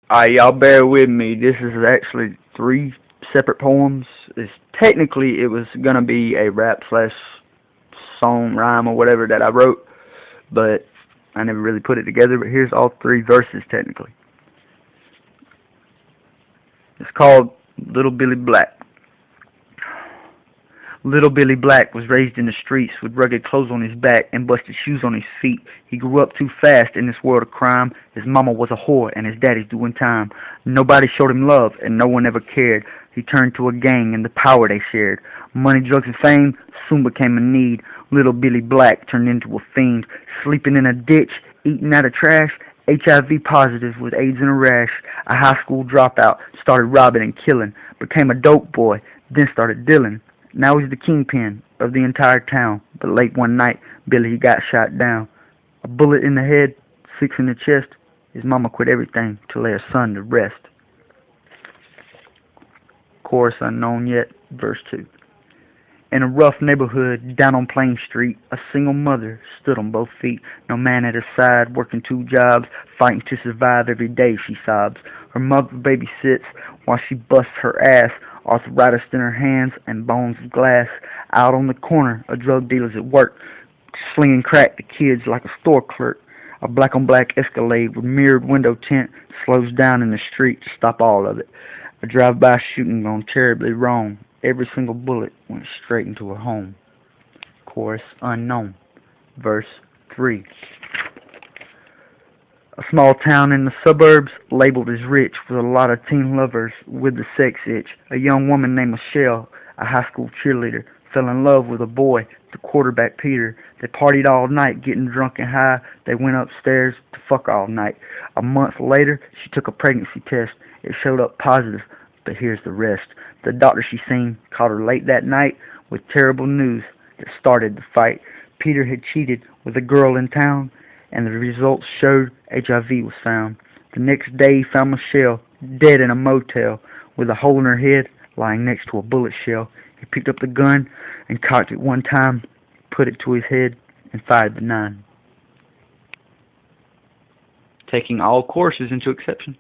Alright, y'all bear with me. This is actually three separate poems. It's technically it was gonna be a rap slash song rhyme or whatever that I wrote, but I never really put it together. But here's all three verses technically. It's called Little Billy Black. Little Billy Black was raised in the streets with rugged clothes on his back and busted shoes on his feet. He grew up too fast in this world of crime. His mama was a whore and his daddy's doing time. Nobody showed him love and no one ever cared. He turned to a gang and the power they shared. Money, drugs, and fame soon became a need. Little Billy Black turned into a fiend, sleeping in a ditch, eating out of trash. HIV positive with AIDS and a rash. A high school dropout, started robbing and killing. Became a dope boy, then started dealing. Now he's the kingpin of the entire town. But late one night, Billy he got shot down. A bullet in the head, 6 in the chest. His mama quit everything to lay her son to rest. Chorus unknown yet, verse 2. In a rough neighborhood down on Plain Street, a single mother stood on both feet. No man at her side, working 2 jobs, fighting to survive every day, she sobs. Her mother babysits while she busts her ass, arthritis in her hands and bones of glass. Out on the corner, a drug dealer's at work, slinging crack to kids like a store clerk. A black-on-black Escalade with mirrored window tint slows down in the street to stop all of it. A drive-by shooting gone terribly wrong. Every single bullet went straight into her home. Chorus unknown. Verse 3. A small town in the suburbs, labeled as rich, with a lot of teen lovers with the sex itch. A young woman named Michelle, a high school cheerleader, fell in love with a boy, the quarterback Peter. They partied all night, getting drunk and high. They went upstairs to fuck all night. A month later, she took a pregnancy test. It showed up positive, but here's the rest. The doctor she seen called her late that night with terrible news that started the fight. Peter had cheated with a girl in town, and the results showed HIV was found. The next day he found Michelle dead in a motel with a hole in her head lying next to a bullet shell. He picked up the gun and cocked it one time, put it to his head, and fired the 9. Taking all courses into exception.